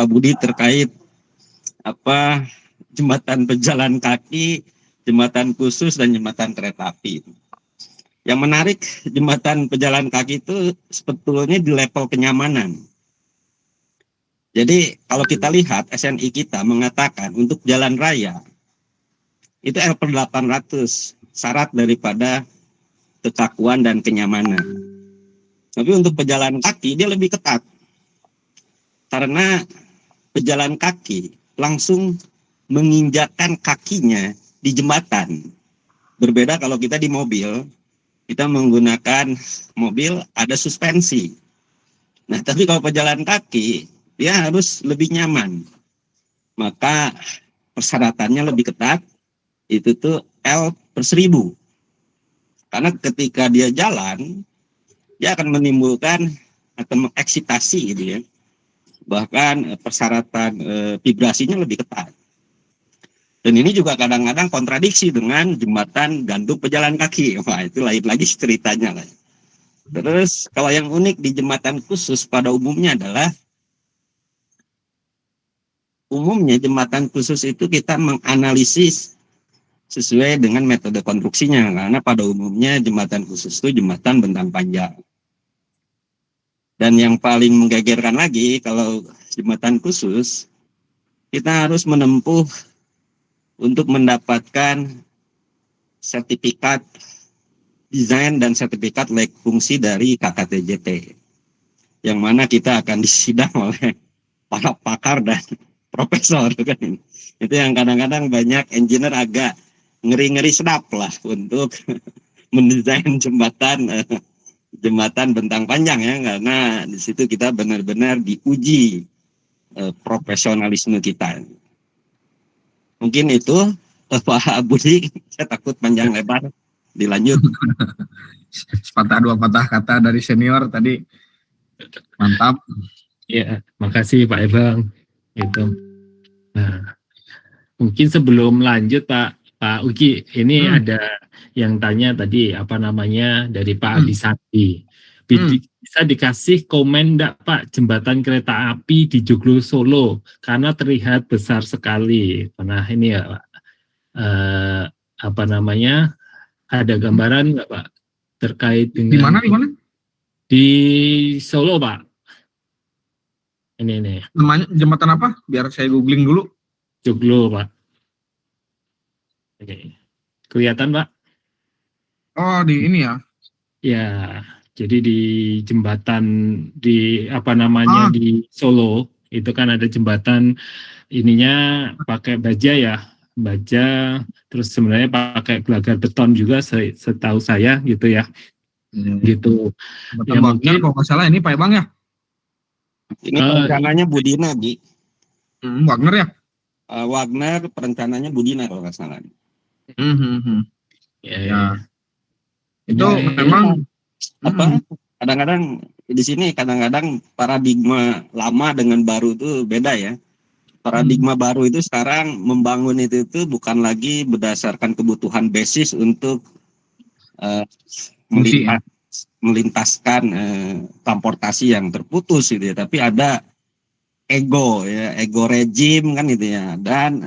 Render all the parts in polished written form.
Pak Budi terkait apa jembatan pejalan kaki, jembatan khusus dan jembatan kereta api. Yang menarik, jembatan pejalan kaki itu sebetulnya di level kenyamanan. Jadi kalau kita lihat SNI kita mengatakan untuk jalan raya itu L/800 syarat daripada kekakuan dan kenyamanan. Tapi untuk pejalan kaki dia lebih ketat karena pejalan kaki langsung menginjakkan kakinya di jembatan. Berbeda kalau kita di mobil, kita menggunakan mobil ada suspensi. Nah, tapi kalau pejalan kaki, dia harus lebih nyaman. Maka persyaratannya lebih ketat, itu tuh L/1000. Karena ketika dia jalan, dia akan menimbulkan atau mengeksitasi gitu ya. Bahkan persyaratan vibrasinya lebih ketat. Dan ini juga kadang-kadang kontradiksi dengan jembatan gantung pejalan kaki. Wah, itu lain lagi ceritanya lah. Terus kalau yang unik di jembatan khusus pada umumnya adalah jembatan khusus itu kita menganalisis sesuai dengan metode konstruksinya, karena pada umumnya jembatan khusus itu jembatan bentang panjang. Dan yang paling menggegerkan lagi, kalau jembatan khusus kita harus menempuh untuk mendapatkan sertifikat desain dan sertifikat layak fungsi dari KKTJT, yang mana kita akan disidang oleh para pakar dan profesor kan. Itu yang kadang-kadang banyak engineer agak ngeri-ngeri sedap lah untuk mendesain jembatan bentang panjang ya, karena di situ kita benar-benar diuji profesionalisme kita. Mungkin itu Pak Budi, saya takut panjang lebar, dilanjut. Dua patah kata dari senior tadi, mantap. Ya, makasih Pak Ebang. Gitu. Nah, mungkin sebelum lanjut Pak Ugi, ini ada yang tanya tadi apa namanya dari Pak Adisati. Bisa dikasih komen enggak Pak, jembatan kereta api di Joglo Solo karena terlihat besar sekali. Nah ini ya Pak, apa namanya, ada gambaran enggak Pak terkait dengan di mana? Di Solo Pak. Ini. Namanya jembatan apa? Biar saya googling dulu. Joglo Pak. Oke. Kelihatan Pak? Oh di ini ya? Ya. Jadi di jembatan di apa namanya di Solo itu kan ada jembatan ininya pakai baja terus sebenarnya pakai gelagar beton juga setahu saya gitu ya. Gitu. Ya mungkin kalau nggak salah ini Pak Bang ya. Ini perencananya Budina Gi. Wagner ya? Wagner perencananya Budina kalau nggak salah. Ya. Itu memang kadang-kadang di sini kadang-kadang paradigma lama dengan baru itu beda ya. Paradigma baru itu sekarang membangun itu bukan lagi berdasarkan kebutuhan basis untuk melintaskan transportasi yang terputus gitu ya, tapi ada ego rejim kan gitu ya, dan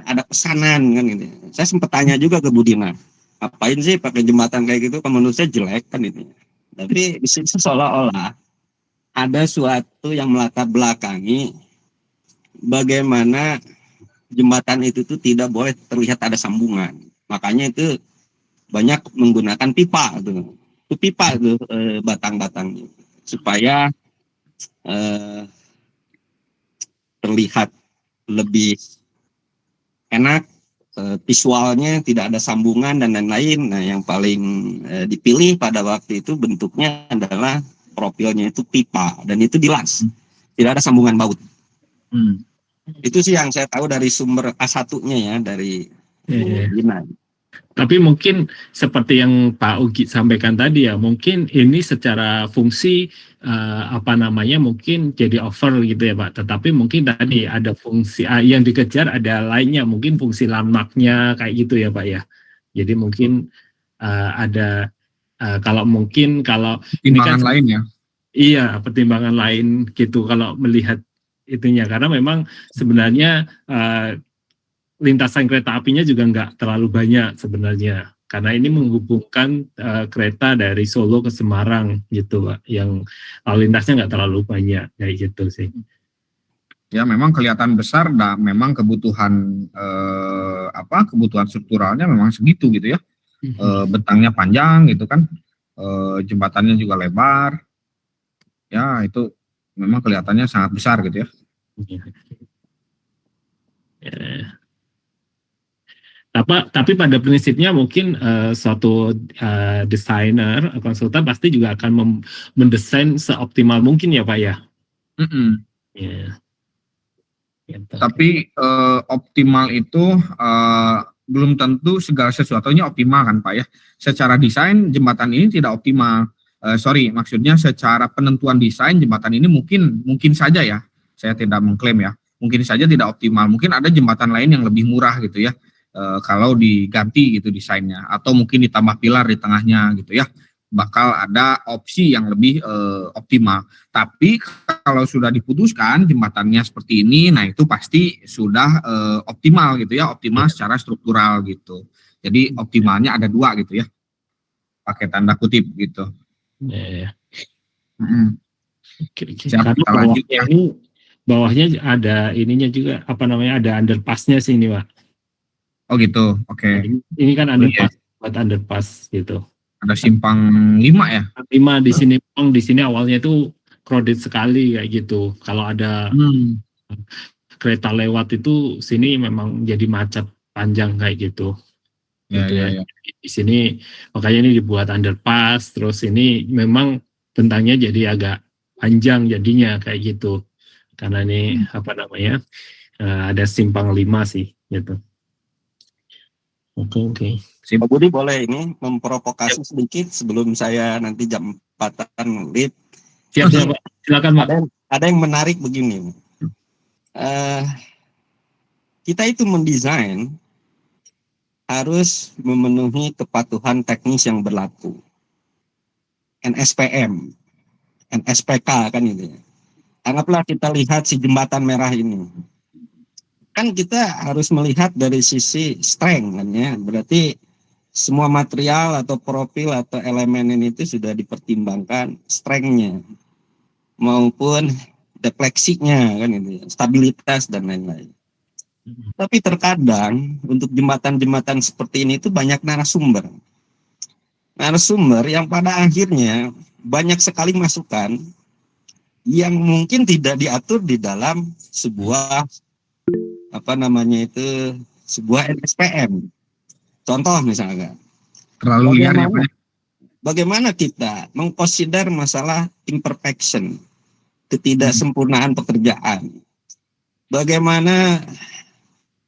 ada pesanan kan gitu ya. Saya sempat tanya juga ke Budina, ngapain sih pakai jembatan kayak gitu, kan menurut saya jelek kan itu. Tapi di sini seolah-olah ada suatu yang melatar belakangi bagaimana jembatan itu tuh tidak boleh terlihat ada sambungan. Makanya itu banyak menggunakan pipa tuh. Itu pipa tuh batang-batangnya supaya terlihat lebih enak, visualnya tidak ada sambungan dan lain-lain. Nah, yang paling dipilih pada waktu itu bentuknya adalah profilnya itu pipa dan itu dilas, tidak ada sambungan baut. Itu sih yang saya tahu dari sumber A1-nya ya, dari Budina. Tapi mungkin seperti yang Pak Ugi sampaikan tadi ya, mungkin ini secara fungsi mungkin jadi over gitu ya Pak. Tetapi mungkin tadi ada fungsi yang dikejar, ada lainnya, mungkin fungsi landmarknya kayak gitu ya Pak ya. Jadi mungkin ada kalau pertimbangan lain ya. Iya, pertimbangan lain gitu kalau melihat itunya, karena memang sebenarnya lintasan kereta apinya juga nggak terlalu banyak sebenarnya, karena ini menghubungkan kereta dari Solo ke Semarang gitu Pak, yang lalu lintasnya nggak terlalu banyak kayak gitu sih. Ya memang kelihatan besar, dan memang kebutuhan kebutuhan strukturalnya memang segitu gitu ya. Bentangnya panjang gitu kan, jembatannya juga lebar, ya itu memang kelihatannya sangat besar gitu ya. Tapi pada prinsipnya mungkin suatu desainer, konsultan pasti juga akan mendesain seoptimal mungkin ya Pak ya. Ya. Gitu. Tapi optimal itu belum tentu segala sesuatunya optimal kan Pak ya. Secara desain jembatan ini tidak optimal. Maksudnya secara penentuan desain jembatan ini mungkin saja ya. Saya tidak mengklaim ya. Mungkin saja tidak optimal. Mungkin ada jembatan lain yang lebih murah gitu ya. Kalau diganti gitu desainnya, atau mungkin ditambah pilar di tengahnya gitu ya, bakal ada opsi yang lebih optimal. Tapi kalau sudah diputuskan jembatannya seperti ini, nah itu pasti sudah optimal gitu ya, optimal secara struktural gitu. Jadi optimalnya ada 2 gitu ya, pakai tanda kutip gitu. Karena bawahnya ada ininya juga, apa namanya, ada underpassnya sih ini Pak. Oh gitu, oke. Ini kan underpass, buat underpass gitu. Ada simpang 5 ya? 5 di sini awalnya itu crowded sekali kayak gitu. Kalau ada kereta lewat itu sini memang jadi macet panjang kayak gitu. Ya. Di sini makanya ini dibuat underpass, terus ini memang bentangnya jadi agak panjang jadinya kayak gitu. Karena ini ada simpang 5 sih gitu. Oke. Pak Budi boleh ini memprovokasi sedikit sebelum saya nanti jam 4-an lead. Siap, silakan Pak. Ada yang menarik begini. Kita itu mendesain harus memenuhi kepatuhan teknis yang berlaku. NSPM, NSPK kan itu. Anggaplah kita lihat si jembatan merah ini. Kan kita harus melihat dari sisi strength kan ya. Berarti semua material atau profil atau elemen ini itu sudah dipertimbangkan strength-nya maupun defleksinya kan itu, stabilitas dan lain-lain. Tapi terkadang untuk jembatan-jembatan seperti ini itu banyak narasumber yang pada akhirnya banyak sekali masukan yang mungkin tidak diatur di dalam sebuah sebuah NSPM. Contoh misalnya, terlalu liar ya Pak. Bagaimana kita mengconsider masalah imperfection, ketidaksempurnaan pekerjaan. Bagaimana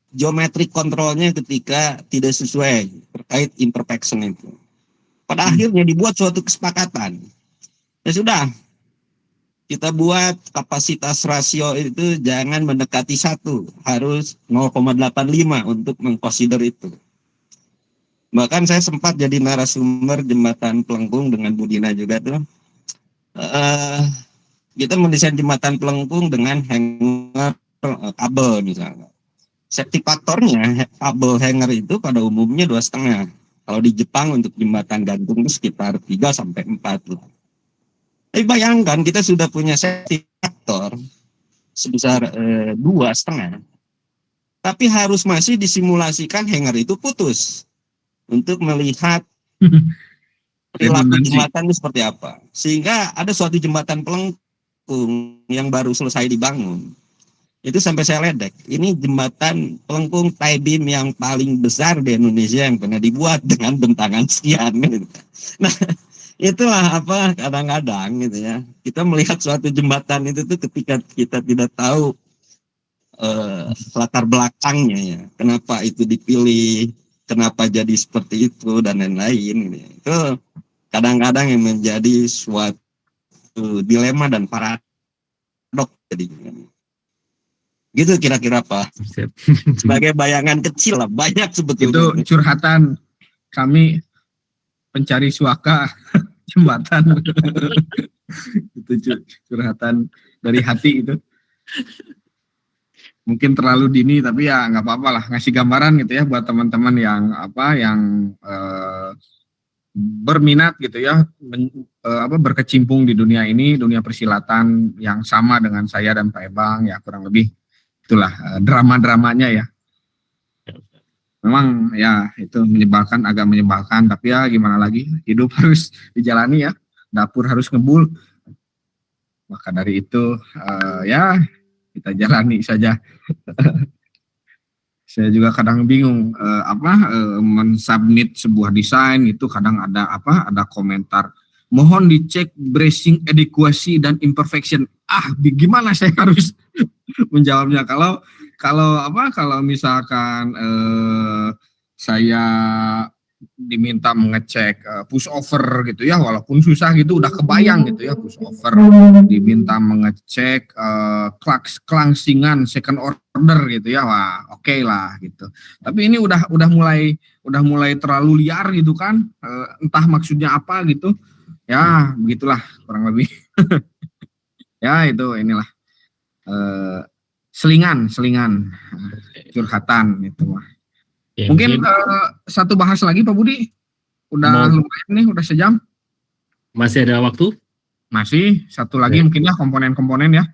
geometrik kontrolnya ketika tidak sesuai terkait imperfection itu. Pada akhirnya dibuat suatu kesepakatan. Ya sudah, kita buat kapasitas rasio itu jangan mendekati 1, harus 0,85 untuk mengconsider itu. Bahkan saya sempat jadi narasumber jembatan Pelengkung dengan Budina juga tuh. Kita mendesain jembatan Pelengkung dengan hanger kabel misalnya. Safety faktornya kabel hanger itu pada umumnya 2,5. Kalau di Jepang untuk jembatan gantung itu sekitar 3-4 lah. Tapi bayangkan kita sudah punya safety faktor sebesar 2,5, tapi harus masih disimulasikan hanger itu putus untuk melihat perilaku jembatan itu seperti apa. Sehingga ada suatu jembatan Pelengkung yang baru selesai dibangun. Itu sampai saya ledek. Ini jembatan Pelengkung tie beam yang paling besar di Indonesia yang pernah dibuat dengan bentangan sekian. Nah, itulah kadang-kadang gitu ya. Kita melihat suatu jembatan itu tuh ketika kita tidak tahu latar belakangnya ya. Kenapa itu dipilih, kenapa jadi seperti itu dan lain-lain gitu. Itu kadang-kadang yang menjadi suatu dilema dan paradoks jadinya. Gitu kira-kira Pak. Sebagai bayangan kecil lah, banyak sebetulnya. Itu curhatan kami pencari suaka jembatan. Itu curhatan dari hati itu. Mungkin terlalu dini, tapi ya nggak apa-apa lah, ngasih gambaran gitu ya buat teman-teman yang berminat gitu ya, berkecimpung di dunia ini, dunia persilatan yang sama dengan saya dan Pak Ebang ya, kurang lebih itulah drama-dramanya ya. Memang ya itu menyebalkan, agak menyebalkan, tapi ya gimana lagi, hidup harus dijalani ya, dapur harus ngebul. Maka dari itu ya kita jalani saja. Saya juga kadang bingung mensubmit sebuah desain itu kadang ada komentar mohon dicek bracing, adequacy dan imperfection. Gimana saya harus menjawabnya kalau misalkan saya diminta mengecek push over gitu ya, walaupun susah gitu udah kebayang gitu ya, push over, diminta mengecek kelangsingan second order gitu ya, wah oke lah gitu. Tapi ini udah mulai terlalu liar gitu kan, entah maksudnya apa gitu ya, begitulah kurang lebih. Ya itu inilah selingan curhatan itu mah. Ya, mungkin satu bahas lagi Pak Budi, udah lumayan nih, udah sejam. Masih ada waktu? Masih, satu lagi mungkin ya komponen-komponen ya.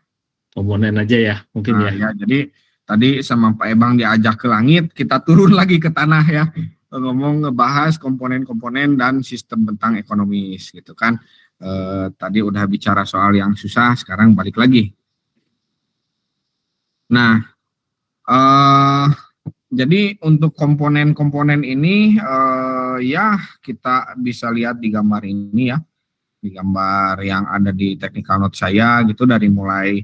Komponen aja ya, mungkin ya. Jadi tadi sama Pak Ebang diajak ke langit, kita turun lagi ke tanah ya, ngebahas komponen-komponen dan sistem bentang ekonomis gitu kan. Tadi udah bicara soal yang susah, sekarang balik lagi. Nah, jadi untuk komponen-komponen ini ya kita bisa lihat di gambar ini ya, di gambar yang ada di technical note saya gitu, dari mulai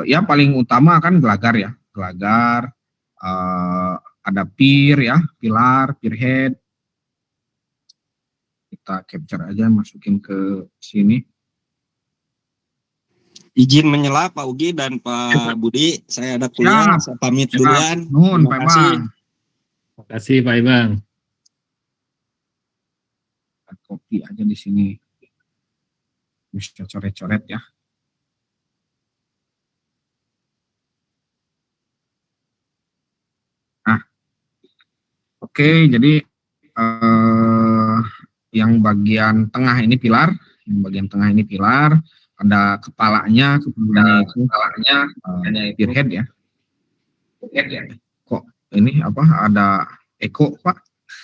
ya paling utama kan gelagar ya, ada pier ya, pilar, pier head. Kita capture aja, masukin ke sini. Izin menyela Pak Ugi dan Pak Budi, saya ada kuliah, saya pamit duluan. Terima kasih. Terima kasih Pak Ebang. Kopi aja di sini, bisa coret-coret ya. Nah, oke, jadi yang bagian tengah ini pilar, ada kepalanya spearhead ya. Kok ini ada echo Pak?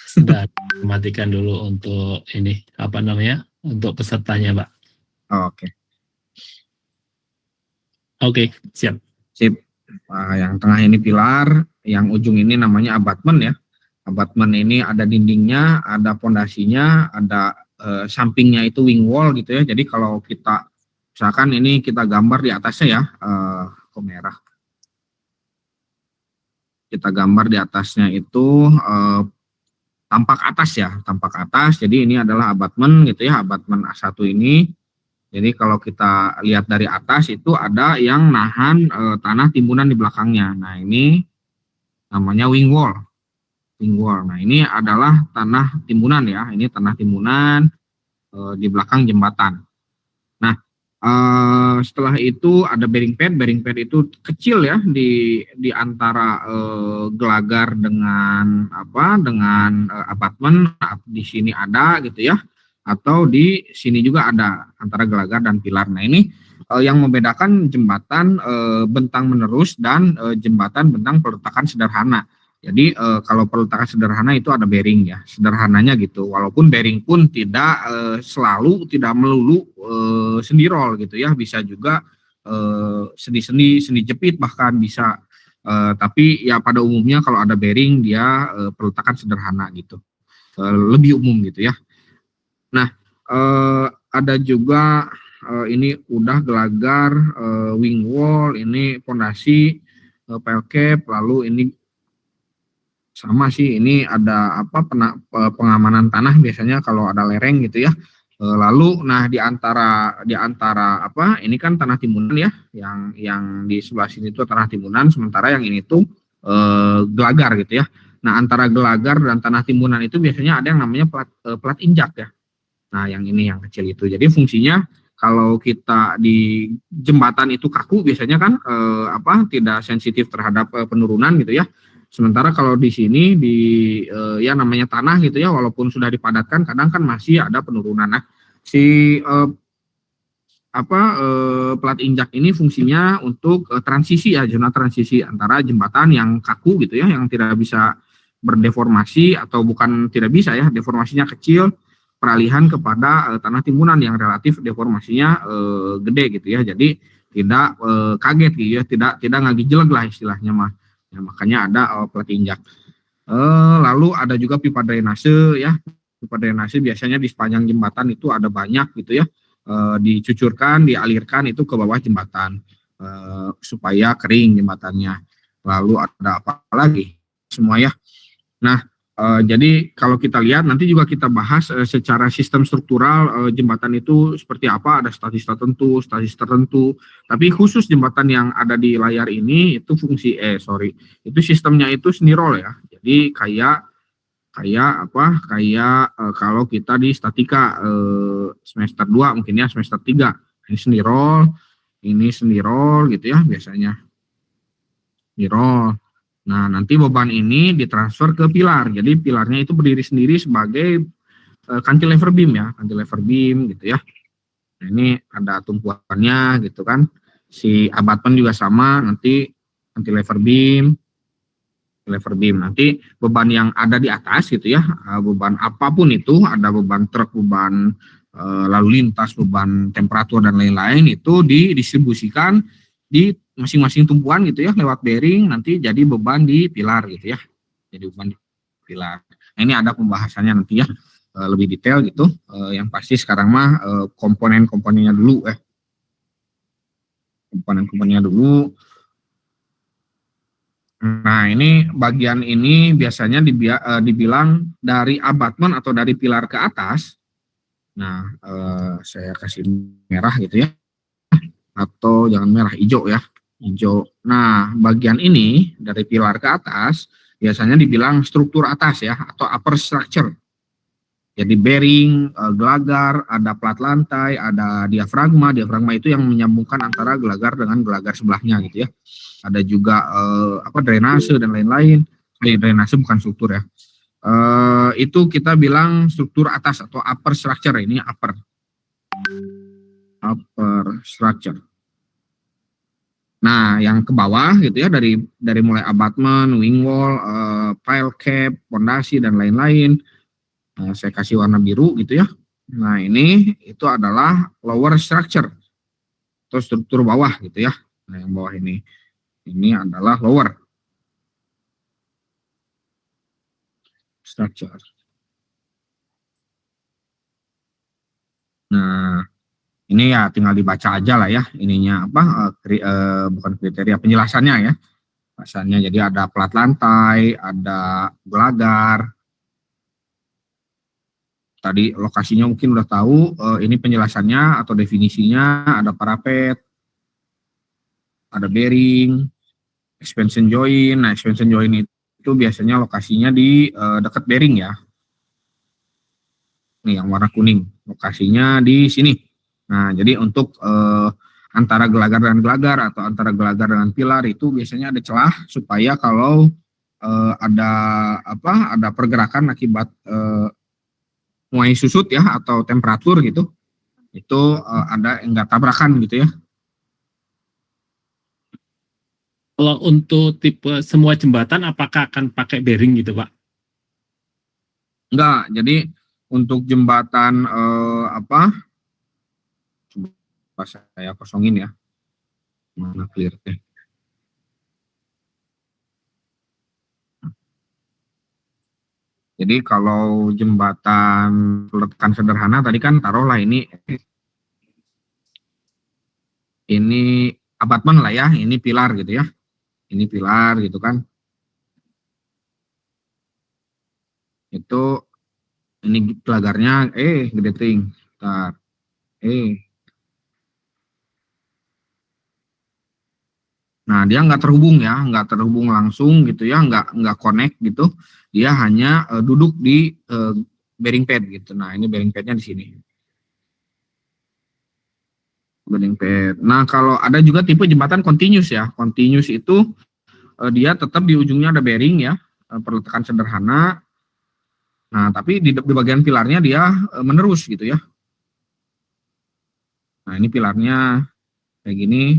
Sudah matikan dulu untuk ini untuk pesertanya Pak. Oke, siap. Yang tengah ini pilar, yang ujung ini namanya abatment ya. Abatment ini ada dindingnya, ada pondasinya, ada sampingnya itu wing wall gitu ya. Jadi kalau kita misalkan ini kita gambar di atasnya ya, kok merah. Kita gambar di atasnya itu tampak atas. Jadi ini adalah abatment gitu ya, abatment A1 ini. Jadi kalau kita lihat dari atas itu ada yang nahan tanah timbunan di belakangnya. Nah ini namanya wing wall. Nah ini adalah tanah timbunan ya, ini tanah timbunan di belakang jembatan. Nah setelah itu ada bearing pad itu kecil ya, di antara gelagar dengan abatment, di sini ada gitu ya, atau di sini juga ada antara gelagar dan pilar. Nah ini yang membedakan jembatan bentang menerus dan jembatan bentang peletakan sederhana. Jadi kalau peletakan sederhana itu ada bearing ya, sederhananya gitu. Walaupun bearing pun tidak tidak melulu sendirol gitu ya, bisa juga sendi jepit bahkan bisa. Tapi ya pada umumnya kalau ada bearing dia peletakan sederhana gitu, lebih umum gitu ya. Nah ada juga ini udah gelagar, wing wall, ini pondasi, pile cap, lalu ini sama sih, ini ada pengamanan tanah biasanya kalau ada lereng gitu ya. Lalu nah di antara ini kan tanah timbunan ya, yang di sebelah sini tuh tanah timbunan, sementara yang ini tuh gelagar gitu ya. Nah antara gelagar dan tanah timbunan itu biasanya ada yang namanya plat injak ya. Nah yang ini yang kecil itu, jadi fungsinya kalau kita di jembatan itu kaku biasanya kan tidak sensitif terhadap penurunan gitu ya. Sementara kalau di sini di ya namanya tanah gitu ya, walaupun sudah dipadatkan kadang kan masih ada penurunan. Nah, si plat injak ini fungsinya untuk transisi ya, zona transisi antara jembatan yang kaku gitu ya, yang tidak bisa berdeformasi atau bukan tidak bisa ya, deformasinya kecil, peralihan kepada tanah timbunan yang relatif deformasinya gede gitu ya, jadi tidak kaget gitu ya, tidak ngagijelek lah istilahnya mah. Ya, makanya ada plat injak. Lalu ada juga pipa drainase ya, pipa drainase biasanya di sepanjang jembatan itu ada banyak gitu ya, dicucurkan, dialirkan itu ke bawah jembatan supaya kering jembatannya. Lalu ada apa lagi semua ya. Nah, jadi kalau kita lihat nanti juga kita bahas secara sistem struktural jembatan itu seperti apa, ada stasis tertentu. Tapi khusus jembatan yang ada di layar ini itu itu sistemnya itu seni roll ya. Jadi kayak kalau kita di statika semester 2 mungkin ya, semester 3 ini seni roll gitu ya biasanya. Seni roll. Nah, nanti beban ini ditransfer ke pilar. Jadi pilarnya itu berdiri sendiri sebagai cantilever beam ya, cantilever beam gitu ya. Nah, ini ada tumpuannya gitu kan. Si abatment juga sama, nanti cantilever beam. Nanti beban yang ada di atas gitu ya, beban apapun itu, ada beban truk, beban lalu lintas, beban temperatur dan lain-lain itu didistribusikan di masing-masing tumpuan gitu ya, lewat bearing nanti jadi beban di pilar gitu ya, jadi beban di pilar. Nah, ini ada pembahasannya nanti ya, lebih detail gitu. Yang pasti sekarang mah komponen-komponennya dulu komponen-komponennya dulu. Nah, ini bagian ini biasanya dibilang dari abatment atau dari pilar ke atas. Nah, saya kasih merah gitu ya, atau jangan merah, hijau ya, hijau. Nah, bagian ini dari pilar ke atas biasanya dibilang struktur atas ya, atau upper structure. Jadi bearing, gelagar, ada plat lantai, ada diafragma. Diafragma itu yang menyambungkan antara gelagar dengan gelagar sebelahnya gitu ya. Ada juga drainase dan lain-lain. Drainase bukan struktur ya. Itu kita bilang struktur atas atau upper structure. Ini upper structure. Nah, yang ke bawah gitu ya, dari mulai abatment, wing wall, pile cap, fondasi dan lain-lain. Saya kasih warna biru gitu ya. Nah, ini itu adalah lower structure atau struktur bawah gitu ya. Nah, yang bawah ini adalah lower structure. Nah, ini ya tinggal dibaca aja lah ya, ininya apa, bukan kriteria, penjelasannya ya. Penjelasannya jadi ada plat lantai, ada gelagar. Tadi lokasinya mungkin udah tahu, ini penjelasannya atau definisinya, ada parapet, ada bearing, expansion joint. Nah, expansion joint itu biasanya lokasinya di dekat bearing ya. Nih yang warna kuning, lokasinya di sini. Nah, jadi untuk antara gelagar dan gelagar atau antara gelagar dengan pilar itu biasanya ada celah supaya kalau ada pergerakan akibat mulai susut ya atau temperatur gitu, itu ada enggak tabrakan gitu ya. Kalau untuk tipe semua jembatan apakah akan pakai bearing gitu Pak? Enggak, jadi untuk jembatan coba saya kosongin ya, mana clear teh. Jadi kalau jembatan letakkan sederhana tadi kan taruhlah ini abatment lah ya, ini pilar gitu ya. Ini pilar gitu kan. Itu ini gelagarnya gede ting. Bentar. Nah, dia nggak terhubung langsung gitu ya, nggak connect gitu. Dia hanya duduk di bearing pad gitu. Nah, ini bearing padnya di sini. bearing pad. Nah, kalau ada juga tipe jembatan continuous ya. Continuous itu dia tetap di ujungnya ada bearing ya, peletakan sederhana. Nah, tapi di bagian pilarnya dia menerus gitu ya. Nah, ini pilarnya kayak gini.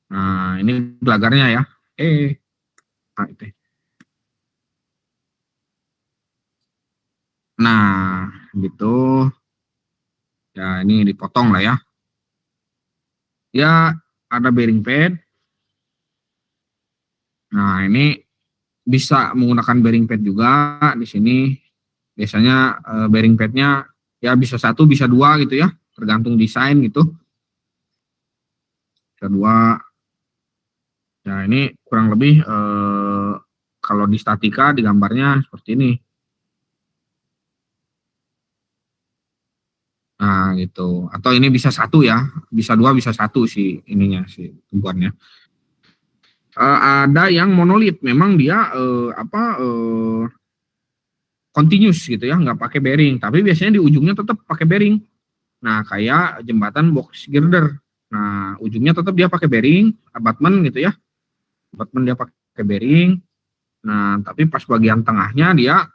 Nah, ini gelagarnya ya. Nah, itu. Nah, gitu. Ya, ini dipotong lah ya. Ya, ada bearing pad. Nah, ini bisa menggunakan bearing pad juga di sini. Biasanya bearing padnya ya bisa 1, bisa 2 gitu ya, tergantung desain gitu. Bisa 2. Ya, ini kurang lebih kalau di statika di gambarnya seperti ini. Nah, gitu. Atau ini bisa 1 ya, bisa 2, bisa 1 sih ininya sih tumpuannya. Ada yang monolit, memang dia continuous gitu ya, nggak pakai bearing, tapi biasanya di ujungnya tetap pakai bearing. Nah, kayak jembatan box girder. Nah, ujungnya tetap dia pakai bearing, abutment gitu ya. Abutment dia pakai bearing. Nah, tapi pas bagian tengahnya dia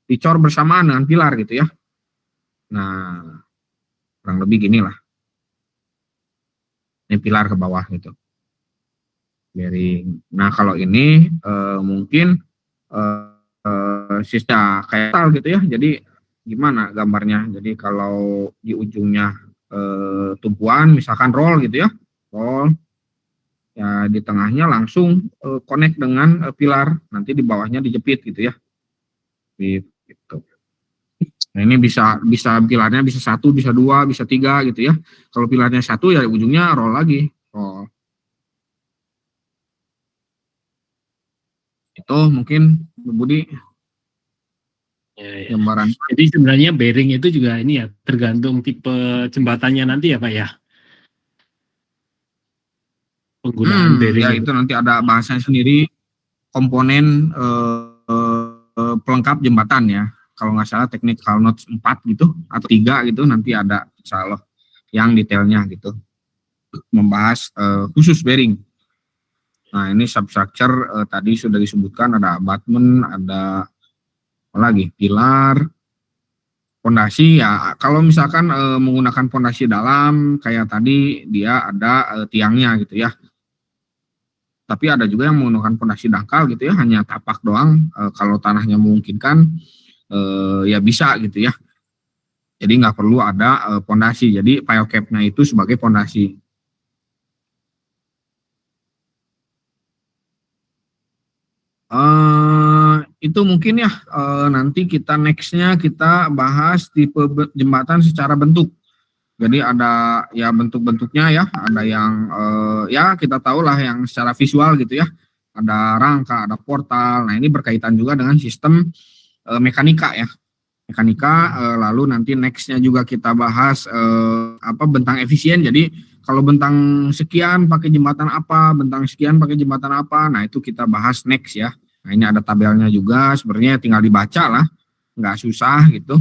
dicor bersamaan dengan pilar gitu ya. Nah, kurang lebih gini lah. Ini pilar ke bawah gitu. Bearing. Nah, kalau ini mungkin sisa kayak tal gitu ya. Jadi gimana gambarnya? Jadi kalau di ujungnya tumpuan, misalkan roll gitu ya. Roll. Ya, di tengahnya langsung connect dengan pilar. Nanti di bawahnya dijepit gitu ya. Gitu. Nah, ini bisa pilarnya bisa 1, bisa 2, bisa 3 gitu ya. Kalau pilarnya 1 ya ujungnya roll lagi. Roll. Itu mungkin Budi Ya. gambaran. Jadi sebenarnya bearing itu juga ini ya, tergantung tipe jembatannya nanti ya Pak ya. Penggunaan bearing Ya itu nanti ada bahasanya sendiri, komponen pelengkap jembatan ya. Kalau nggak salah technical notes 4 gitu atau 3 gitu, nanti ada insya Allah yang detailnya gitu, membahas khusus bearing. Nah, ini substructure tadi sudah disebutkan, ada abutment, ada apa lagi, pilar, pondasi ya. Kalau misalkan menggunakan pondasi dalam kayak tadi, dia ada tiangnya gitu ya. Tapi ada juga yang menggunakan pondasi dangkal gitu ya, hanya tapak doang. Kalau tanahnya memungkinkan ya bisa gitu ya. Jadi nggak perlu ada pondasi. Jadi pile cap-nya itu sebagai pondasi. Itu mungkin ya, nanti kita nextnya kita bahas tipe jembatan secara bentuk. Jadi ada ya bentuk-bentuknya ya, ada yang ya kita tahu lah yang secara visual gitu ya, ada rangka, ada portal. Nah, ini berkaitan juga dengan sistem mekanika ya, mekanika. Lalu nanti nextnya juga kita bahas bentang efisien. Jadi kalau bentang sekian pakai jembatan apa, bentang sekian pakai jembatan apa, nah itu kita bahas next ya. Nah, ini ada tabelnya juga, sebenarnya tinggal dibaca lah, nggak susah gitu.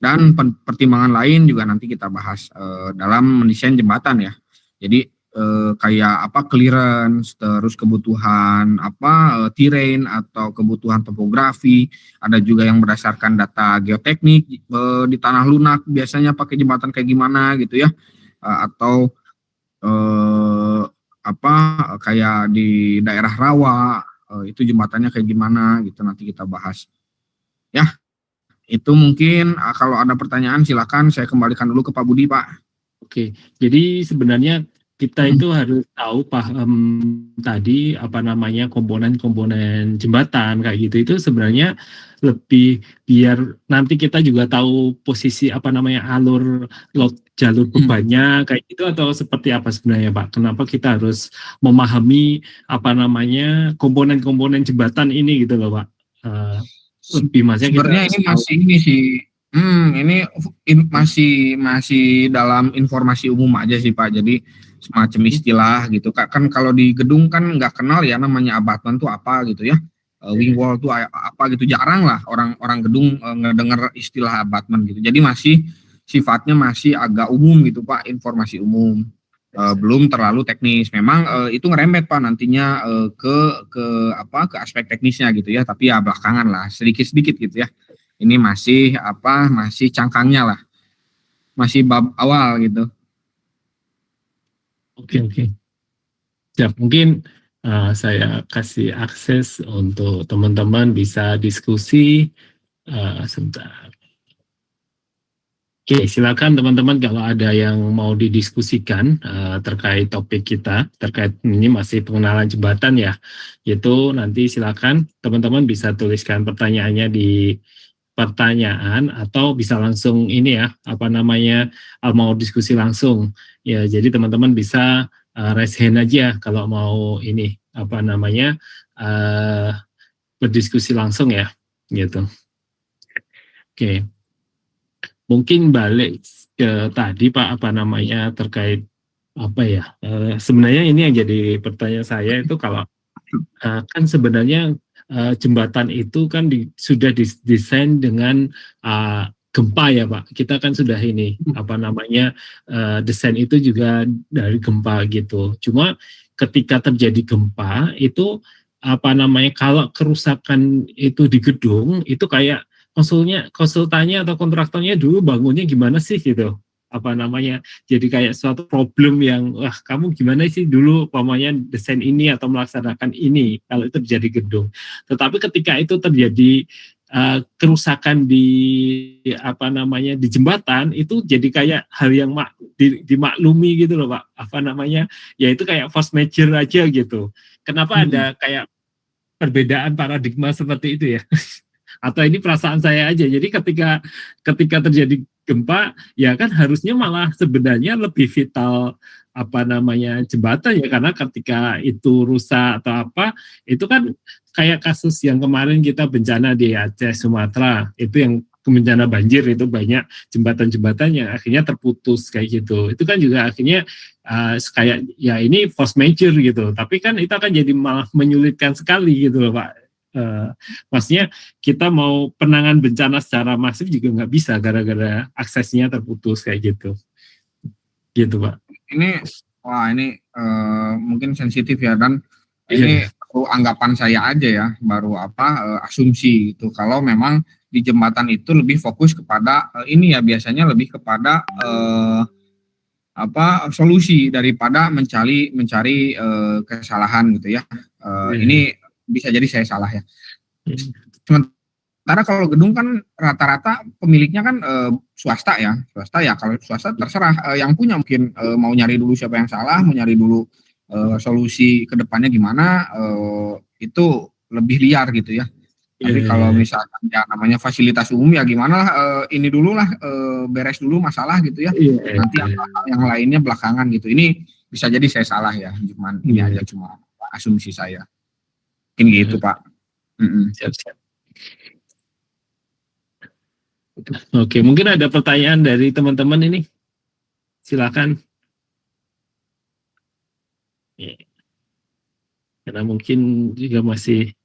Dan pertimbangan lain juga nanti kita bahas dalam mendesain jembatan ya. Jadi kayak apa clearance, terus kebutuhan terrain atau kebutuhan topografi. Ada juga yang berdasarkan data geoteknik di tanah lunak biasanya pakai jembatan kayak gimana gitu ya. Atau kayak di daerah rawa itu jembatannya kayak gimana gitu, nanti kita bahas ya. Itu mungkin kalau ada pertanyaan silakan saya kembalikan dulu ke Pak Budi, Pak. Oke, jadi sebenarnya kita itu harus tahu paham tadi komponen-komponen jembatan kayak gitu, itu sebenarnya lebih biar nanti kita juga tahu posisi alur jalur bebannya kayak gitu, atau seperti apa sebenarnya Pak? Kenapa kita harus memahami komponen-komponen jembatan ini gitu loh Pak? Lebih sebenarnya ini masih ini sih, ini masih dalam informasi umum aja sih Pak. Jadi semacam istilah gitu. Kan kalau di gedung kan nggak kenal ya namanya abutment tuh apa gitu ya. Wing wall tuh apa gitu, jarang lah orang gedung ngedenger istilah abutment gitu. Jadi masih sifatnya masih agak umum gitu Pak, informasi umum. Belum terlalu teknis. Memang itu ngerembet Pak nantinya ke aspek teknisnya gitu ya, tapi ya belakangan lah, sedikit-sedikit gitu ya. Ini masih cangkangnya lah. Masih bab awal gitu. Oke. Siap, mungkin saya kasih akses untuk teman-teman bisa diskusi sebentar. Oke, silakan teman-teman kalau ada yang mau didiskusikan terkait topik kita, terkait ini masih pengenalan jembatan ya, itu nanti silakan teman-teman bisa tuliskan pertanyaannya di pertanyaan atau bisa langsung ini ya, mau diskusi langsung. Ya, jadi teman-teman bisa raise hand aja kalau mau ini, berdiskusi langsung ya, gitu. Oke. Mungkin balik ke tadi Pak, terkait sebenarnya ini yang jadi pertanyaan saya itu kalau kan sebenarnya jembatan itu kan sudah didesain dengan gempa ya Pak. Kita kan sudah ini desain itu juga dari gempa gitu. Cuma ketika terjadi gempa itu kalau kerusakan itu di gedung itu kayak konsultannya atau kontraktornya dulu bangunnya gimana sih gitu, jadi kayak suatu problem yang wah kamu gimana sih dulu desain ini atau melaksanakan ini kalau itu terjadi gedung. Tetapi ketika itu terjadi kerusakan di di jembatan itu jadi kayak hal yang dimaklumi gitu loh Pak, ya itu kayak force majeure aja gitu. Kenapa ada kayak perbedaan paradigma seperti itu ya? Atau ini perasaan saya aja. Jadi ketika terjadi gempa, ya kan harusnya malah sebenarnya lebih vital jembatan ya, karena ketika itu rusak atau itu kan kayak kasus yang kemarin kita bencana di Aceh, Sumatera, itu yang bencana banjir itu banyak jembatan-jembatan yang akhirnya terputus kayak gitu. Itu kan juga akhirnya kayak ya ini force majeure gitu. Tapi kan itu akan jadi malah menyulitkan sekali gitu loh Pak. Maksudnya kita mau penanganan bencana secara masif juga nggak bisa gara-gara aksesnya terputus kayak gitu Pak. Ini mungkin sensitif ya, dan ini baru anggapan saya aja ya, baru asumsi gitu. Kalau memang di jembatan itu lebih fokus kepada ini ya, biasanya lebih kepada solusi daripada mencari kesalahan gitu ya. Ini bisa jadi saya salah ya. Sementara kalau gedung kan rata-rata pemiliknya kan swasta ya. Kalau swasta terserah yang punya mungkin mau nyari dulu siapa yang salah, mau nyari dulu solusi ke depannya gimana, itu lebih liar gitu ya. Tapi kalau misalkan ya namanya fasilitas umum ya gimana lah, ini dulu lah, beres dulu masalah gitu ya. Nanti yang lainnya belakangan gitu. Ini bisa jadi saya salah ya, cuman ini aja cuma asumsi saya. Mungkin gitu Pak. Siap. Oke, mungkin ada pertanyaan dari teman-teman ini. Silakan. Karena mungkin juga masih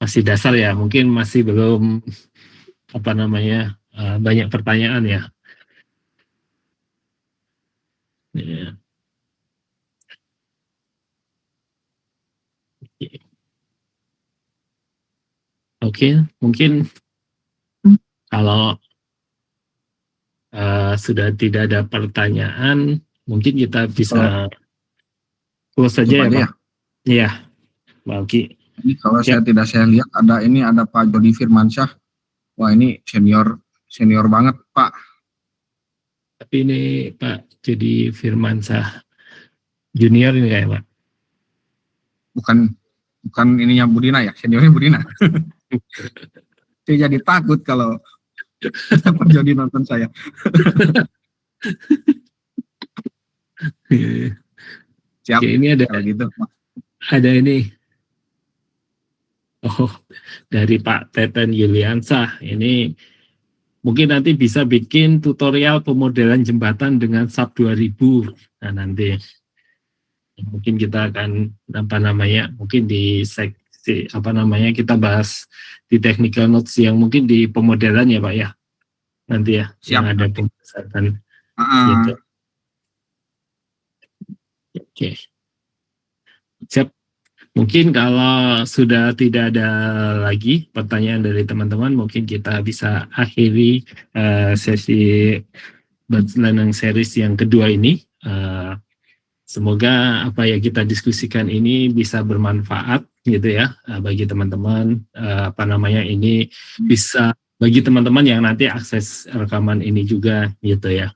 masih dasar ya, mungkin masih belum banyak pertanyaan ya. Oke, mungkin kalau sudah tidak ada pertanyaan, mungkin kita bisa close saja ya Pak. Iya, Pak Uki. Ini kalau saya lihat ada Pak Jody Firmansyah. Wah ini senior banget Pak. Tapi ini Pak Jody Firmansyah junior ini kayak Pak. Bukan ininya Budina ya, seniornya Budina. Saya jadi takut kalau Pak Jody nonton saya. Siap. Oke, ini ada gitu. Ada ini. Dari Pak Teten Yuliansah. Ini mungkin nanti bisa bikin tutorial pemodelan jembatan dengan SAP 2000. Nah, nanti mungkin kita akan mungkin di kita bahas di technical notes yang mungkin di pemodelan ya Pak ya, nanti ya. Siap. Yang ada pembahasan gitu. Oke. Siap. Mungkin kalau sudah tidak ada lagi pertanyaan dari teman-teman, mungkin kita bisa akhiri sesi Birds Learning Series yang kedua ini. Semoga apa yang kita diskusikan ini bisa bermanfaat gitu ya bagi teman-teman. Ini bisa bagi teman-teman yang nanti akses rekaman ini juga gitu ya.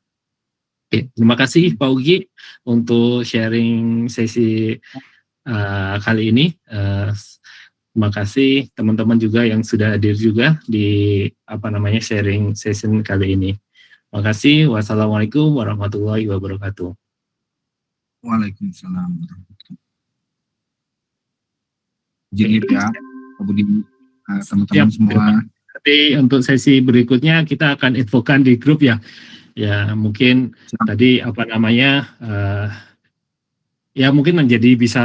Oke, terima kasih Pak Ugi untuk sharing sesi kali ini. Terima kasih teman-teman juga yang sudah hadir juga di sharing session kali ini. Terima kasih. Wassalamualaikum warahmatullahi wabarakatuh. Waalaikumsalam. Jadi ya, teman-teman semua. Nanti untuk sesi berikutnya kita akan infokan di grup ya. Ya mungkin tadi ya mungkin menjadi bisa